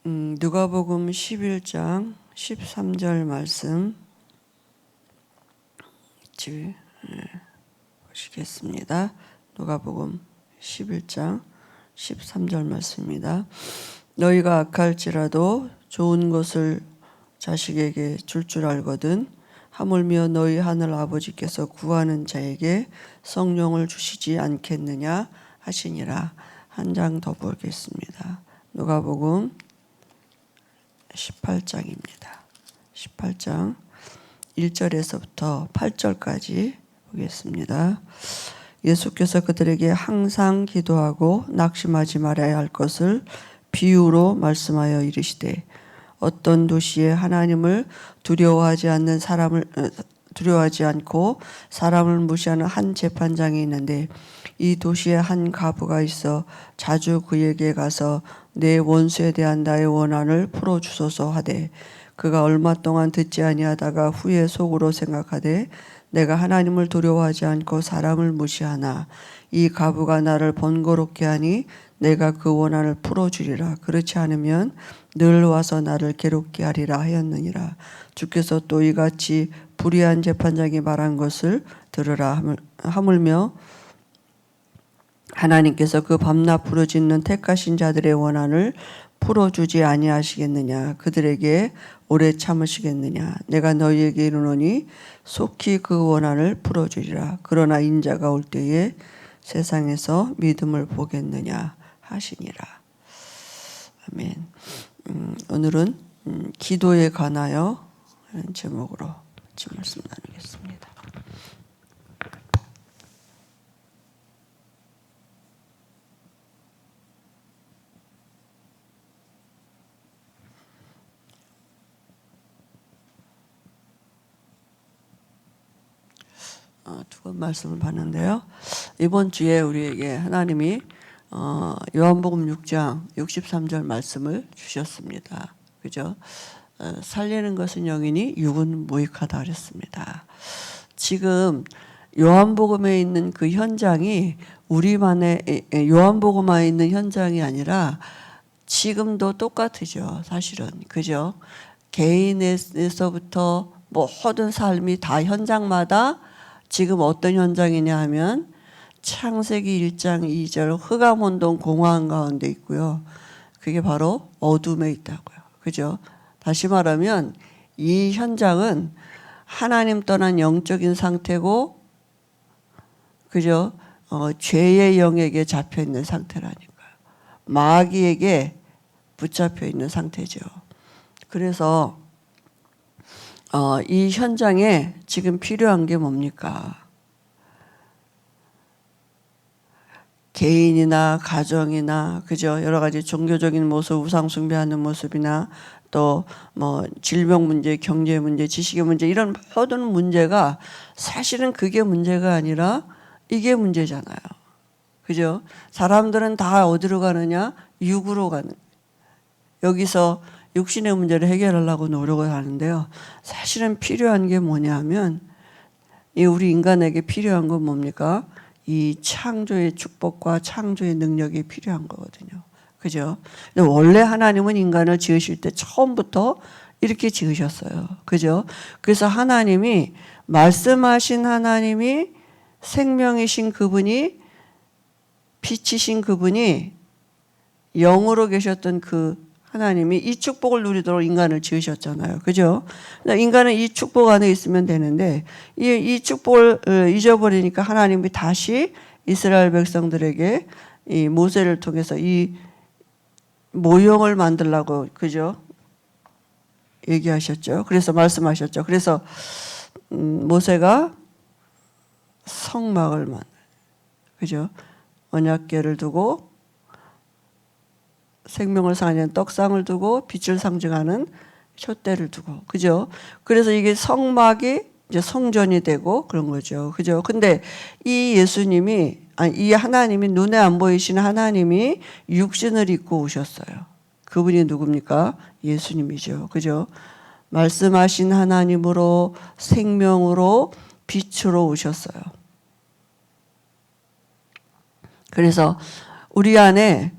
누가복음 11장 13절 말씀 보시겠습니다. 누가복음 11장 13절 말씀입니다. 너희가 악할지라도 좋은 것을 자식에게 줄 알거든 하물며 너희 하늘 아버지께서 구하는 자에게 성령을 주시지 않겠느냐 하시니라. 한 장 더 보겠습니다. 누가복음 18장입니다. 18장 1절에서부터 8절까지 보겠습니다. 예수께서 그들에게 항상 기도하고 낙심하지 말아야 할 것을 비유로 말씀하여 이르시되 어떤 도시에 하나님을 두려워하지 않고 사람을 무시하는 한 재판장이 있는데 이 도시에 한 과부가 있어 자주 그에게 가서 내 원수에 대한 나의 원한을 풀어주소서 하되 그가 얼마 동안 듣지 아니하다가 후에 속으로 생각하되 내가 하나님을 두려워하지 않고 사람을 무시하나 이 과부가 나를 번거롭게 하니 내가 그 원한을 풀어주리라. 그렇지 않으면 늘 와서 나를 괴롭게 하리라 하였느니라. 주께서 또 이같이 불의한 재판장이 말한 것을 들으라 하물며 하나님께서 그 밤낮 부르짖는 택하신 자들의 원한을 풀어주지 아니하시겠느냐. 그들에게 오래 참으시겠느냐. 내가 너희에게 이르노니 속히 그 원한을 풀어주리라. 그러나 인자가 올 때에 세상에서 믿음을 보겠느냐 하시니라. 아멘. 오늘은 기도에 관하여 하는 제목으로 같이 말씀 나누겠습니다. 두 번 말씀을 봤는데요. 이번 주에 우리에게 하나님이 요한복음 6장 63절 말씀을 주셨습니다. 그죠? 살리는 것은 영이니 육은 무익하다 그랬습니다. 지금 요한복음에 있는 그 현장이 우리만의 요한복음에 있는 현장이 아니라 지금도 똑같으죠. 사실은. 그죠? 개인에서부터 모든 삶이 다 현장마다 지금 어떤 현장이냐 하면 창세기 1장 2절 흑암운동 공허한 가운데 있고요. 그게 바로 어둠에 있다고요. 그죠? 다시 말하면 이 현장은 하나님 떠난 영적인 상태고, 그죠? 죄의 영에게 잡혀 있는 상태라니까요. 마귀에게 붙잡혀 있는 상태죠. 그래서 이 현장에 지금 필요한 게 뭡니까? 개인이나 가정이나 그죠? 여러 가지 종교적인 모습, 우상 숭배하는 모습이나 또 뭐 질병 문제, 경제 문제, 지식의 문제 이런 모든 문제가 사실은 그게 문제가 아니라 이게 문제잖아요. 그죠? 사람들은 다 어디로 가느냐? 육으로 가는. 여기서 육신의 문제를 해결하려고 노력을 하는데요. 사실은 필요한 게 뭐냐면 우리 인간에게 필요한 건 뭡니까? 이 창조의 축복과 창조의 능력이 필요한 거거든요. 그죠? 원래 하나님은 인간을 지으실 때 처음부터 이렇게 지으셨어요. 그죠? 그래서 하나님이 말씀하신 하나님이 생명이신 그분이 빛이신 그분이 영으로 계셨던 그 하나님이 이 축복을 누리도록 인간을 지으셨잖아요. 그죠? 인간은 이 축복 안에 있으면 되는데 이 축복을 잊어버리니까 하나님이 다시 이스라엘 백성들에게 이 모세를 통해서 이 모형을 만들라고 그죠? 얘기하셨죠. 그래서 말씀하셨죠. 그래서 모세가 성막을 그죠? 언약궤를 두고 생명을 상하는 떡상을 두고 빛을 상징하는 촛대를 두고 그죠? 그래서 이게 성막이 이제 성전이 되고 그런 거죠. 그죠? 근데 이 예수님이 이 하나님이 눈에 안 보이시는 하나님이 육신을 입고 오셨어요. 그분이 누굽니까? 예수님이죠. 그죠? 말씀하신 하나님으로 생명으로 빛으로 오셨어요. 그래서 우리 안에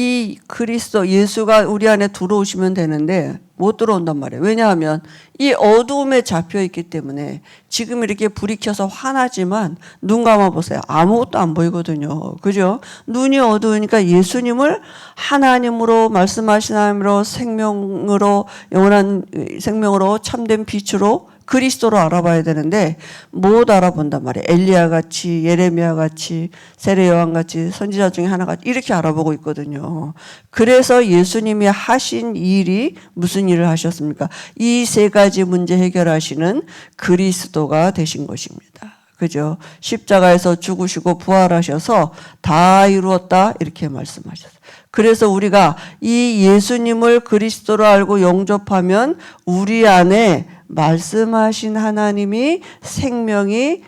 이 그리스도 예수가 우리 안에 들어오시면 되는데 못 들어온단 말이에요. 왜냐하면 이 어두움에 잡혀 있기 때문에 지금 이렇게 불이 켜서 환하지만 눈 감아 보세요. 아무것도 안 보이거든요. 그죠? 눈이 어두우니까 예수님을 하나님으로 말씀하신 하나님으로 생명으로 영원한 생명으로 참된 빛으로 그리스도로 알아봐야 되는데 못 알아본단 말이에요. 엘리야 같이 예레미야 같이 세례 요한 같이 선지자 중에 하나 같이 이렇게 알아보고 있거든요. 그래서 예수님이 하신 일이 무슨 일을 하셨습니까? 이 세 가지 문제 해결하시는 그리스도가 되신 것입니다. 그죠? 십자가에서 죽으시고 부활하셔서 다 이루었다 이렇게 말씀하셨어요. 그래서 우리가 이 예수님을 그리스도로 알고 영접하면 우리 안에 말씀하신 하나님이 생명이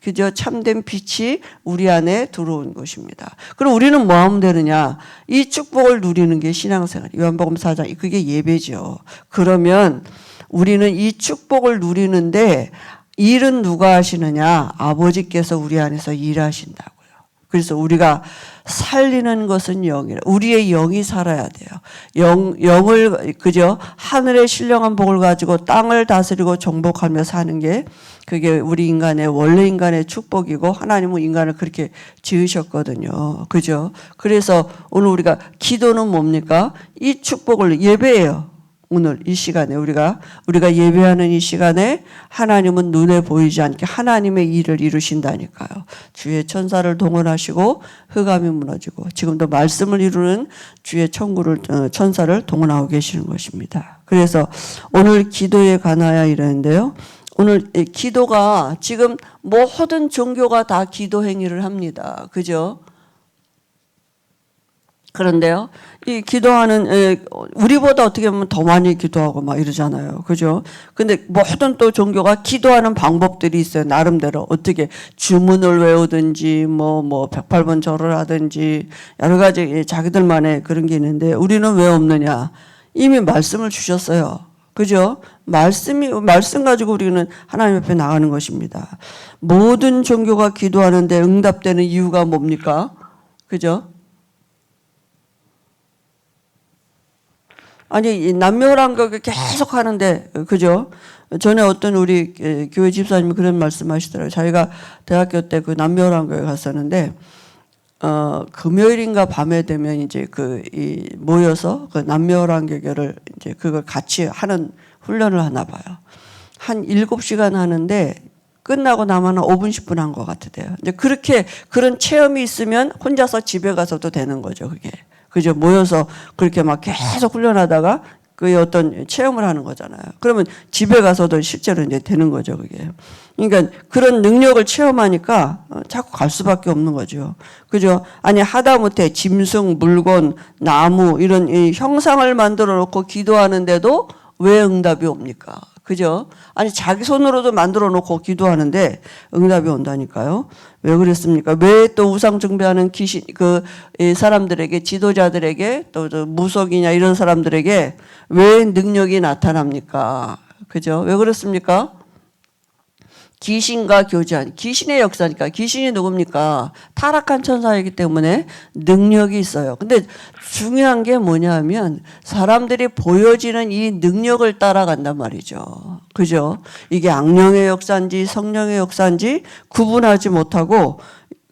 그저 참된 빛이 우리 안에 들어온 것입니다. 그럼 우리는 뭐 하면 되느냐? 이 축복을 누리는 게 신앙생활. 요한복음 4장 그게 예배죠. 그러면 우리는 이 축복을 누리는데 일은 누가 하시느냐? 아버지께서 우리 안에서 일하신다고요. 그래서 우리가 살리는 것은 영이라. 우리의 영이 살아야 돼요. 영을 그저 하늘의 신령한 복을 가지고 땅을 다스리고 정복하며 사는 게 그게 우리 인간의 원래 인간의 축복이고 하나님은 인간을 그렇게 지으셨거든요. 그죠? 그래서 오늘 우리가 기도는 뭡니까? 이 축복을 예배해요. 오늘 이 시간에 우리가 예배하는 이 시간에 하나님은 눈에 보이지 않게 하나님의 일을 이루신다니까요. 주의 천사를 동원하시고 흑암이 무너지고 지금도 말씀을 이루는 주의 천사를 동원하고 계시는 것입니다. 그래서 오늘 기도에 관하여 이러는데요. 오늘 기도가 지금 모든 종교가 다 기도 행위를 합니다. 그죠? 그런데요, 이 기도하는, 우리보다 어떻게 보면 더 많이 기도하고 막 이러잖아요. 그죠? 근데 모든 또 종교가 기도하는 방법들이 있어요. 나름대로. 어떻게 주문을 외우든지, 108번 절을 하든지, 여러 가지 자기들만의 그런 게 있는데, 우리는 왜 없느냐? 이미 말씀을 주셨어요. 그죠? 말씀 가지고 우리는 하나님 앞에 나가는 것입니다. 모든 종교가 기도하는데 응답되는 이유가 뭡니까? 그죠? 아니 남녀란격을 계속 하는데 그죠? 전에 어떤 우리 교회 집사님이 그런 말씀하시더라고요. 자기가 대학교 때 그 남녀란교회 갔었는데 금요일인가 밤에 되면 이제 모여서 그 남녀란교회를 이제 그걸 같이 하는 훈련을 하나 봐요. 한 7시간 하는데 끝나고 나면 5분 10분 한 것 같으대요. 이제 그런 체험이 있으면 혼자서 집에 가서도 되는 거죠, 그게. 그죠? 모여서 그렇게 막 계속 훈련하다가 그 어떤 체험을 하는 거잖아요. 그러면 집에 가서도 실제로 이제 되는 거죠, 그게. 그러니까 그런 능력을 체험하니까 자꾸 갈 수밖에 없는 거죠. 그죠? 아니, 하다못해 짐승, 물건, 나무 이런 이 형상을 만들어 놓고 기도하는데도 왜 응답이 옵니까? 그죠? 아니, 자기 손으로도 만들어 놓고 기도하는데 응답이 온다니까요. 왜 그랬습니까? 왜 또 우상 숭배하는 이 사람들에게, 지도자들에게, 또 무속이냐 이런 사람들에게 왜 능력이 나타납니까? 그죠? 왜 그렇습니까? 귀신과 교제한, 귀신의 역사니까. 귀신이 누굽니까? 타락한 천사이기 때문에 능력이 있어요. 근데 중요한 게 뭐냐 하면 사람들이 보여지는 이 능력을 따라간단 말이죠. 그죠? 이게 악령의 역사인지 성령의 역사인지 구분하지 못하고,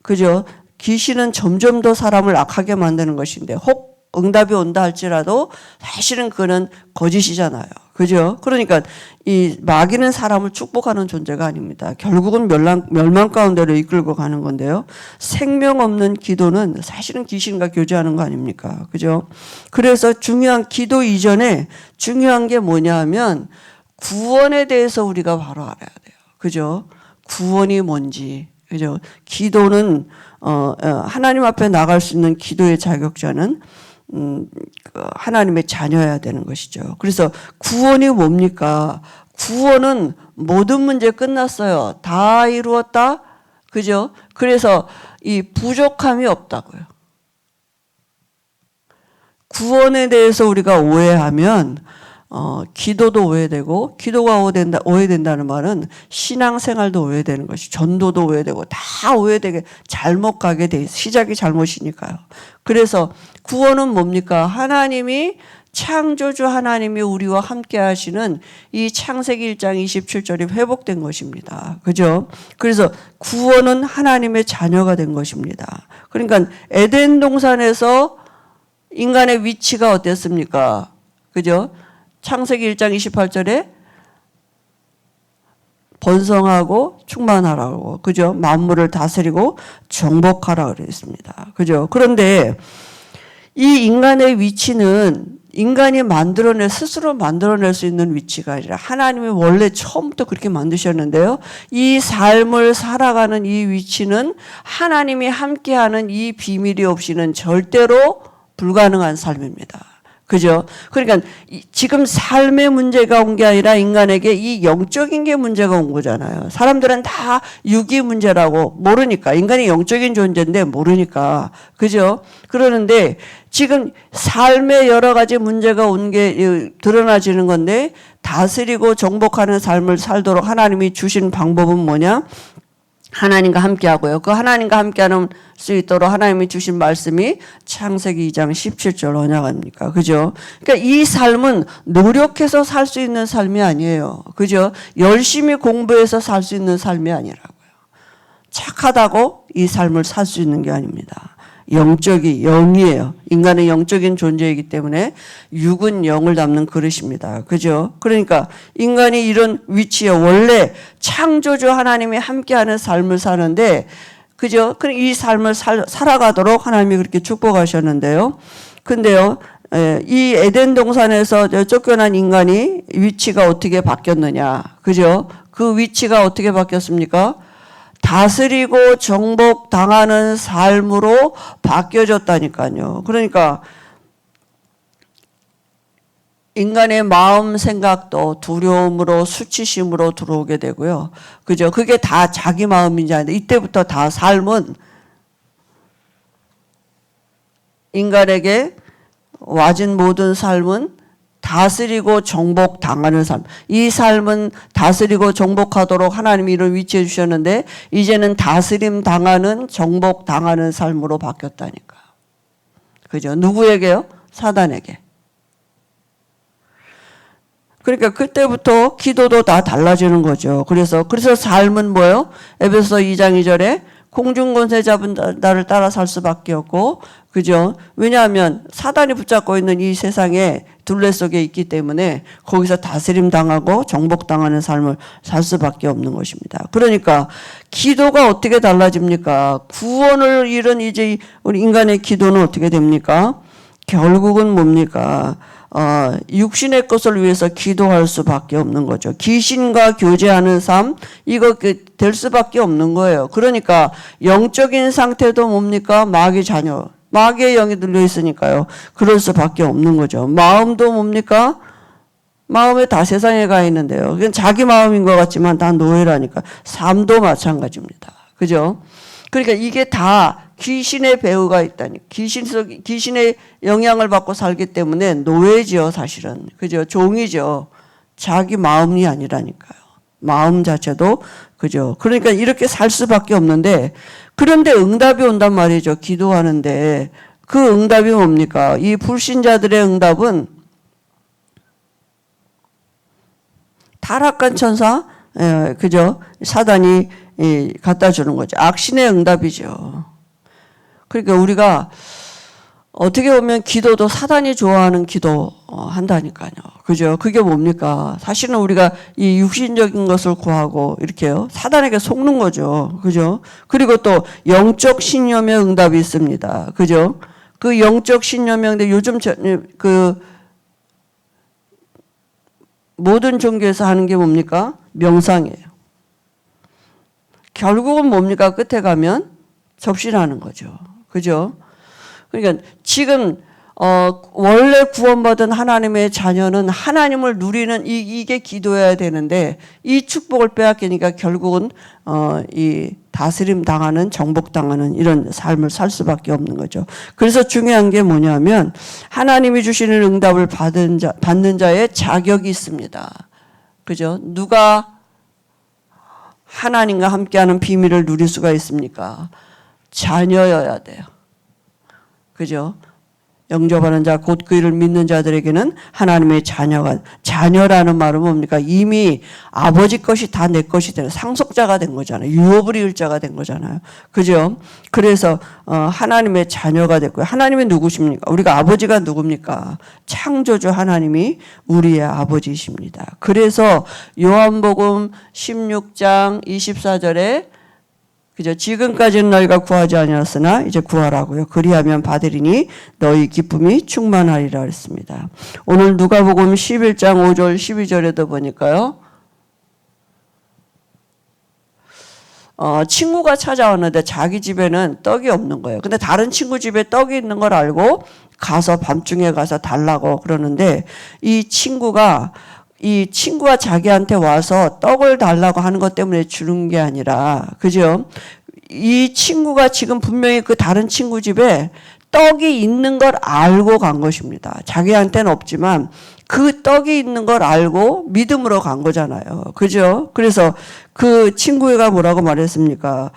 그죠? 귀신은 점점 더 사람을 악하게 만드는 것인데, 혹 응답이 온다 할지라도 사실은 그는 거짓이잖아요. 그죠? 그러니까 이 마귀는 사람을 축복하는 존재가 아닙니다. 결국은 멸망 가운데로 이끌고 가는 건데요. 생명 없는 기도는 사실은 귀신과 교제하는 거 아닙니까? 그죠? 그래서 중요한 기도 이전에 중요한 게 뭐냐 하면 구원에 대해서 우리가 바로 알아야 돼요. 그죠? 구원이 뭔지. 그죠? 기도는 하나님 앞에 나갈 수 있는 기도의 자격자는 하나님의 자녀여야 되는 것이죠. 그래서 구원이 뭡니까? 구원은 모든 문제 끝났어요. 다 이루었다. 그죠? 그래서 이 부족함이 없다고요. 구원에 대해서 우리가 오해하면 기도도 오해되고, 기도가 오해된다는 말은 신앙생활도 오해되는 것이, 전도도 오해되고, 다 오해되게 잘못 가게 돼 있어요. 시작이 잘못이니까요. 그래서 구원은 뭡니까? 하나님이, 창조주 하나님이 우리와 함께 하시는 이 창세기 1장 27절이 회복된 것입니다. 그죠? 그래서 구원은 하나님의 자녀가 된 것입니다. 그러니까 에덴 동산에서 인간의 위치가 어땠습니까? 그죠? 창세기 1장 28절에 번성하고 충만하라고, 그죠? 만물을 다스리고 정복하라 그랬습니다. 그죠? 그런데 이 인간의 위치는 인간이 스스로 만들어낼 수 있는 위치가 아니라 하나님이 원래 처음부터 그렇게 만드셨는데요. 이 삶을 살아가는 이 위치는 하나님이 함께하는 이 비밀이 없이는 절대로 불가능한 삶입니다. 그죠? 그러니까 지금 삶의 문제가 온 게 아니라 인간에게 이 영적인 게 문제가 온 거잖아요. 사람들은 다 육이 문제라고 모르니까, 인간이 영적인 존재인데 모르니까. 그죠? 그러는데 지금 삶의 여러 가지 문제가 온 게 드러나지는 건데, 다스리고 정복하는 삶을 살도록 하나님이 주신 방법은 뭐냐? 하나님과 함께하고요. 그 하나님과 함께하는 수 있도록 하나님이 주신 말씀이 창세기 2장 17절 언약 아닙니까? 그죠? 그러니까 이 삶은 노력해서 살 수 있는 삶이 아니에요. 그죠? 열심히 공부해서 살 수 있는 삶이 아니라고요. 착하다고 이 삶을 살 수 있는 게 아닙니다. 영이에요. 인간은 영적인 존재이기 때문에 육은 영을 담는 그릇입니다. 그죠? 그러니까 인간이 이런 위치에 원래 창조주 하나님이 함께하는 삶을 사는데, 그죠? 이 삶을 살아가도록 하나님이 그렇게 축복하셨는데요. 근데요, 이 에덴 동산에서 쫓겨난 인간이 위치가 어떻게 바뀌었느냐. 그죠? 그 위치가 어떻게 바뀌었습니까? 다스리고 정복당하는 삶으로 바뀌어졌다니까요. 그러니까 인간의 마음 생각도 두려움으로 수치심으로 들어오게 되고요. 그죠? 그게 다 자기 마음인지 아닌데, 이때부터 다 삶은 인간에게 와진 모든 삶은 다스리고 정복당하는 삶. 이 삶은 다스리고 정복하도록 하나님이 이런 위치해 주셨는데, 이제는 다스림 당하는, 정복당하는 삶으로 바뀌었다니까. 그죠? 누구에게요? 사단에게. 그러니까 그때부터 기도도 다 달라지는 거죠. 그래서 삶은 뭐예요? 에베소 2장 2절에 공중권세 잡은 나를 따라 살 수밖에 없고, 그죠? 왜냐하면 사단이 붙잡고 있는 이 세상의 둘레 속에 있기 때문에 거기서 다스림 당하고 정복당하는 삶을 살 수밖에 없는 것입니다. 그러니까 기도가 어떻게 달라집니까? 구원을 잃은 이제 우리 인간의 기도는 어떻게 됩니까? 결국은 뭡니까? 육신의 것을 위해서 기도할 수밖에 없는 거죠. 귀신과 교제하는 삶, 이거 될 수밖에 없는 거예요. 그러니까 영적인 상태도 뭡니까? 마귀 자녀, 마귀의 영이 들려 있으니까요. 그럴 수밖에 없는 거죠. 마음도 뭡니까? 마음에 다 세상에 가 있는데요. 그건 자기 마음인 것 같지만 다 노예라니까. 삶도 마찬가지입니다. 그죠? 그러니까 이게 다 귀신의 배후가 있다니. 귀신의 영향을 받고 살기 때문에 노예지요, 사실은. 그죠? 종이죠. 자기 마음이 아니라니까요. 마음 자체도, 그죠? 그러니까 이렇게 살 수밖에 없는데, 그런데 응답이 온단 말이죠. 기도하는데. 그 응답이 뭡니까? 이 불신자들의 응답은 타락한 천사, 그죠? 사단이 갖다 주는 거죠. 악신의 응답이죠. 그러니까 우리가 어떻게 보면 기도도 사단이 좋아하는 기도 한다니까요. 그죠? 그게 뭡니까? 사실은 우리가 이 육신적인 것을 구하고 이렇게요. 사단에게 속는 거죠. 그죠? 그리고 또 영적 신념의 응답이 있습니다. 그죠? 그 영적 신념인데 요즘 그 모든 종교에서 하는 게 뭡니까? 명상이에요. 결국은 뭡니까? 끝에 가면 접신하는 거죠. 그죠? 그러니까 지금 원래 구원받은 하나님의 자녀는 하나님을 누리는 이게 기도해야 되는데 이 축복을 빼앗기니까 결국은 이 다스림 당하는, 정복 당하는 이런 삶을 살 수밖에 없는 거죠. 그래서 중요한 게 뭐냐면 하나님이 주시는 응답을 받는 자의 자격이 있습니다. 그죠? 누가 하나님과 함께하는 비밀을 누릴 수가 있습니까? 자녀여야 돼요. 그죠? 영접하는 자, 곧 그 이를 믿는 자들에게는 하나님의 자녀라는 말은 뭡니까? 이미 아버지 것이 다 내 것이 되는 상속자가 된 거잖아요. 유업을 이을 자가 된 거잖아요. 그죠? 그래서 하나님의 자녀가 됐고요. 하나님이 누구십니까? 우리가 아버지가 누굽니까? 창조주 하나님이 우리의 아버지이십니다. 그래서 요한복음 16장 24절에 그죠? 지금까지는 너희가 구하지 아니하였으나 이제 구하라고요. 그리하면 받으리니 너희 기쁨이 충만하리라 그랬습니다. 오늘 누가복음 11장 5절 12절에도 보니까요. 친구가 찾아왔는데 자기 집에는 떡이 없는 거예요. 근데 다른 친구 집에 떡이 있는 걸 알고 가서 밤중에 가서 달라고 그러는데 이 친구가 자기한테 와서 떡을 달라고 하는 것 때문에 주는 게 아니라, 그죠? 이 친구가 지금 분명히 그 다른 친구 집에 떡이 있는 걸 알고 간 것입니다. 자기한테는 없지만 그 떡이 있는 걸 알고 믿음으로 간 거잖아요. 그죠? 그래서 그 친구가 뭐라고 말했습니까?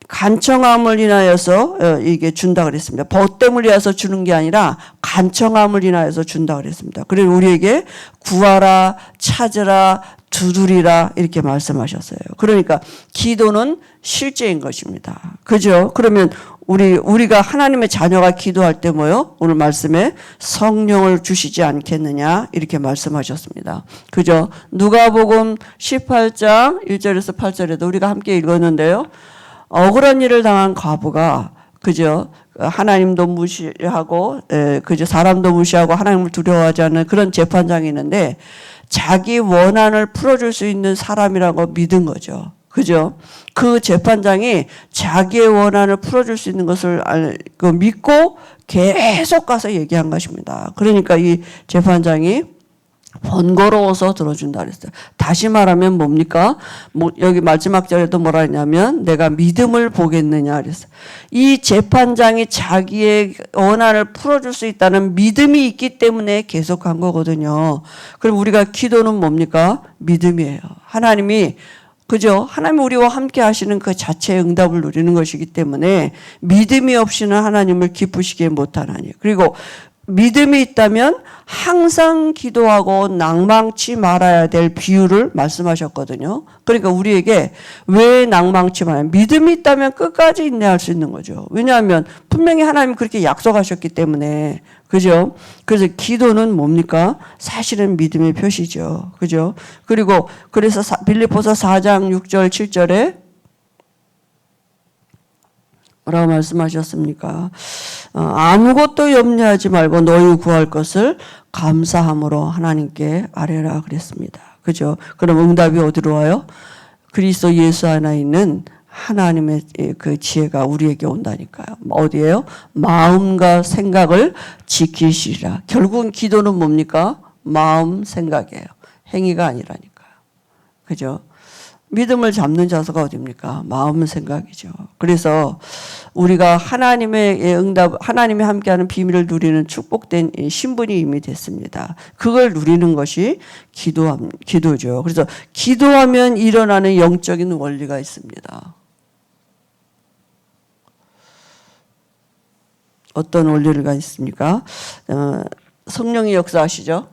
간청함을 인하여서 이게 준다 그랬습니다. 보탬을 위해서 주는 게 아니라 간청함을 인하여서 준다 그랬습니다. 그래서 우리에게 구하라, 찾으라, 두드리라 이렇게 말씀하셨어요. 그러니까 기도는 실제인 것입니다. 그죠? 그러면 우리가 하나님의 자녀가 기도할 때 뭐요? 오늘 말씀에 성령을 주시지 않겠느냐 이렇게 말씀하셨습니다. 그죠? 누가복음 18장 1절에서 8절에도 우리가 함께 읽었는데요. 억울한 일을 당한 과부가 그죠? 하나님도 무시하고 그죠? 사람도 무시하고 하나님을 두려워하지 않는 그런 재판장이 있는데 자기 원한을 풀어줄 수 있는 사람이라고 믿은 거죠. 그죠? 그 재판장이 자기의 원한을 풀어줄 수 있는 것을 믿고 계속 가서 얘기한 것입니다. 그러니까 이 재판장이 번거로워서 들어준다 그랬어요. 다시 말하면 뭡니까? 여기 마지막 절에도 뭐라 했냐면 내가 믿음을 보겠느냐 그랬어요. 이 재판장이 자기의 원한을 풀어줄 수 있다는 믿음이 있기 때문에 계속한 거거든요. 그럼 우리가 기도는 뭡니까? 믿음이에요. 하나님이 그죠? 하나님이 우리와 함께 하시는 그 자체의 응답을 누리는 것이기 때문에 믿음이 없이는 하나님을 기쁘시게 못하나니. 그리고 믿음이 있다면 항상 기도하고 낭망치 말아야 될 비유를 말씀하셨거든요. 그러니까 우리에게 왜 낭망치 말아야 믿음이 있다면 끝까지 인내할 수 있는 거죠. 왜냐하면 분명히 하나님이 그렇게 약속하셨기 때문에. 그죠? 그래서 기도는 뭡니까? 사실은 믿음의 표시죠. 그죠? 그래서 빌립보서 4장 6절 7절에 뭐라고 말씀하셨습니까? 아무것도 염려하지 말고 너희 구할 것을 감사함으로 하나님께 아뢰라 그랬습니다. 그죠? 그럼 응답이 어디로 와요? 그리스도 예수 안에 있는 하나님의 그 지혜가 우리에게 온다니까요. 어디에요? 마음과 생각을 지키시리라. 결국은 기도는 뭡니까? 마음, 생각이에요. 행위가 아니라니까요. 그죠? 믿음을 잡는 자세가 어디입니까? 마음 생각이죠. 그래서 우리가 하나님의 응답, 하나님이 함께하는 비밀을 누리는 축복된 신분이 이미 됐습니다. 그걸 누리는 것이 기도죠. 그래서 기도하면 일어나는 영적인 원리가 있습니다. 어떤 원리가 있습니까? 성령이 역사하시죠.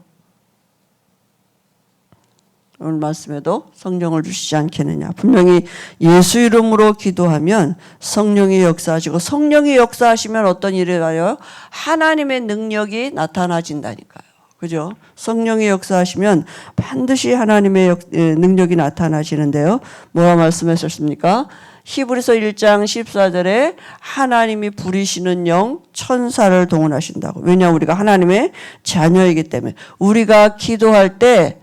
오늘 말씀에도 성령을 주시지 않겠느냐. 분명히 예수 이름으로 기도하면 성령이 역사하시고 성령이 역사하시면 어떤 일이 나요? 하나님의 능력이 나타나진다니까요. 그죠? 성령이 역사하시면 반드시 하나님의 능력이 나타나시는데요. 뭐라 말씀하셨습니까? 히브리서 1장 14절에 하나님이 부리시는 영 천사를 동원하신다고. 왜냐하면 우리가 하나님의 자녀이기 때문에 우리가 기도할 때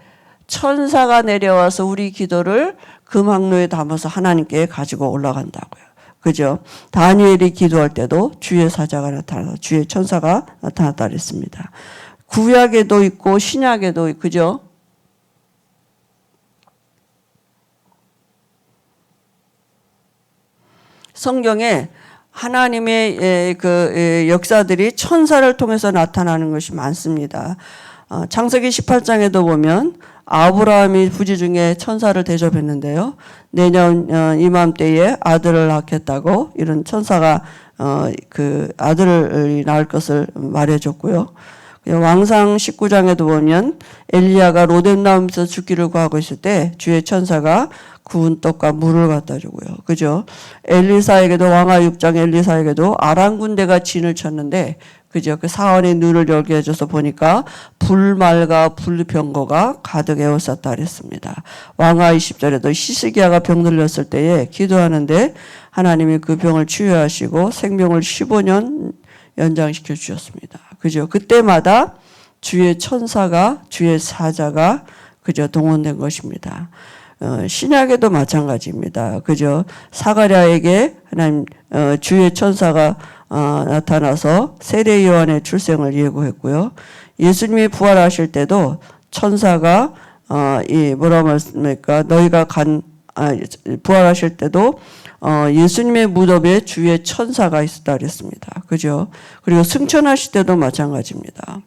천사가 내려와서 우리 기도를 금 항로에 담아서 하나님께 가지고 올라간다고요. 그죠? 다니엘이 기도할 때도 주의 사자가 나타나서 주의 천사가 나타났다 그랬습니다. 구약에도 있고 신약에도 있고, 그죠? 성경에 하나님의 그 역사들이 천사를 통해서 나타나는 것이 많습니다. 창세기 18장에도 보면 아브라함이 부지 중에 천사를 대접했는데요. 내년 이맘때에 아들을 낳겠다고 이런 천사가 그 아들을 낳을 것을 말해줬고요. 왕상 19장에도 보면 엘리야가 로뎀나무에서 죽기를 구하고 있을 때 주의 천사가 구운 떡과 물을 갖다 주고요. 그죠? 엘리사에게도 왕하 6장 엘리사에게도 아람 군대가 진을 쳤는데 그죠? 그 사원의 눈을 열게 해줘서 보니까 불말과 불병거가 가득 에워쌌다 그랬습니다. 왕하 20절에도 히스기야가 병 들렸을 때에 기도하는데 하나님이 그 병을 치유하시고 생명을 15년 연장시켜 주셨습니다. 그죠? 그때마다 주의 천사가 주의 사자가 그저 동원된 것입니다. 신약에도 마찬가지입니다. 그죠? 사가랴에게 하나님 주의 천사가 나타나서 세례 요한의 출생을 예고했고요. 예수님이 부활하실 때도 천사가 이 뭐라 말씀입니까? 너희가 부활하실 때도 예수님의 무덤에 주의 천사가 있었다 그랬습니다. 그죠? 그리고 승천하실 때도 마찬가지입니다.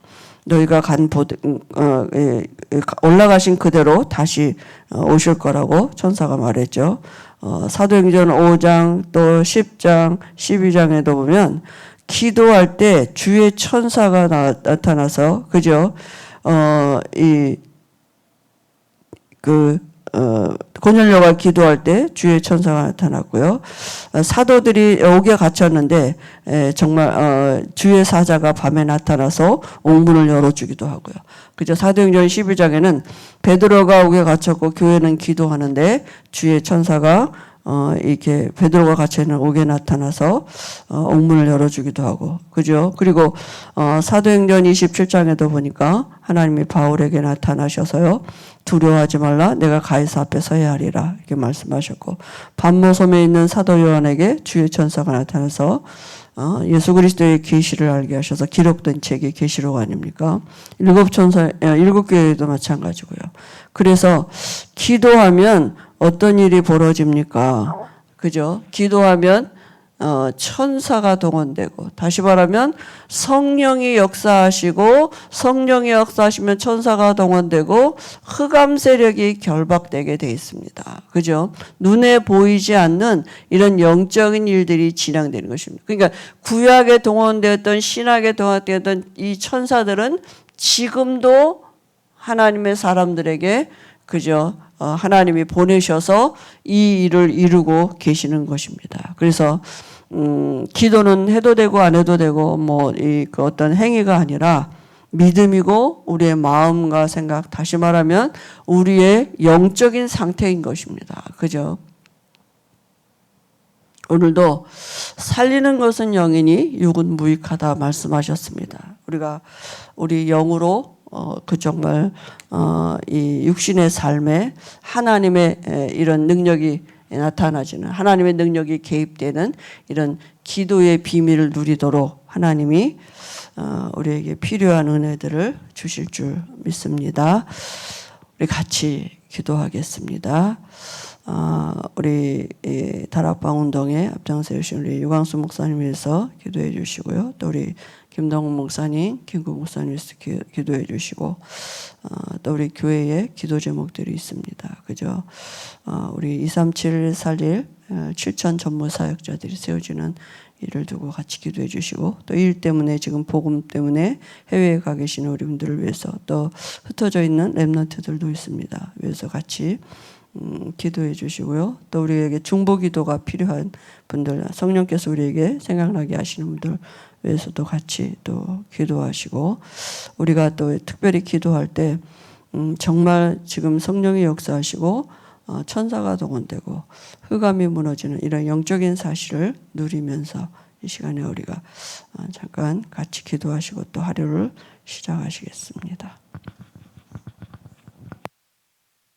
너희가 올라가신 그대로 다시 오실 거라고 천사가 말했죠. 사도행전 5장 또 10장 12장에도 보면 기도할 때 주의 천사가 나타나서 그죠? 고넬료가 기도할 때 주의 천사가 나타났고요. 사도들이 옥에 갇혔는데 정말 주의 사자가 밤에 나타나서 옥문을 열어주기도 하고요. 그죠? 사도행전 12장에는 베드로가 옥에 갇혔고 교회는 기도하는데 주의 천사가 이렇게 베드로가 갇혀있는 옥에 나타나서 옥문을 열어주기도 하고, 그죠? 그리고 사도행전 27장에도 보니까 하나님이 바울에게 나타나셔서요, 두려워하지 말라, 내가 가이사 앞에 서야 하리라 이렇게 말씀하셨고, 반모섬에 있는 사도 요한에게 주의 천사가 나타나서 예수 그리스도의 계시를 알게 하셔서 기록된 책이 계시록 아닙니까? 일곱 교회도 마찬가지고요. 그래서 기도하면 어떤 일이 벌어집니까? 그죠? 기도하면 천사가 동원되고, 다시 말하면 성령이 역사하시고, 성령이 역사하시면 천사가 동원되고 흑암 세력이 결박되게 돼 있습니다. 그죠? 눈에 보이지 않는 이런 영적인 일들이 진행되는 것입니다. 그러니까 구약에 동원되었던, 신약에 동원되었던 이 천사들은 지금도 하나님의 사람들에게 그죠? 하나님이 보내셔서 이 일을 이루고 계시는 것입니다. 그래서 기도는 해도 되고 안 해도 되고 그 어떤 행위가 아니라 믿음이고 우리의 마음과 생각, 다시 말하면 우리의 영적인 상태인 것입니다. 그죠? 오늘도 살리는 것은 영이니 육은 무익하다 말씀하셨습니다. 우리 영으로 정말 이 육신의 삶에 하나님의 이런 능력이 나타나지는, 하나님의 능력이 개입되는 이런 기도의 비밀을 누리도록 하나님이 우리에게 필요한 은혜들을 주실 줄 믿습니다. 우리 같이 기도하겠습니다. 우리 다락방 운동에 앞장서 주신 우리 유광수 목사님 위해서 기도해 주시고요. 또 우리 김동훈 목사님, 김국 목사님 위해서 기도해 주시고, 또 우리 교회에 기도 제목들이 있습니다. 그죠? 우리 237 살릴 7천 전무 사역자들이 세워지는 일을 두고 같이 기도해 주시고, 또 일 때문에 지금 복음 때문에 해외에 가 계시는 우리 분들을 위해서, 또 흩어져 있는 렘넌트들도 있습니다. 위해서 같이 기도해 주시고요. 또 우리에게 중보 기도가 필요한 분들, 성령께서 우리에게 생각나게 하시는 분들 위해서도 같이 또 기도하시고, 우리가 또 특별히 기도할 때 정말 지금 성령이 역사하시고 천사가 동원되고 흑암이 무너지는 이런 영적인 사실을 누리면서 이 시간에 우리가 잠깐 같이 기도하시고 또 하루를 시작하시겠습니다.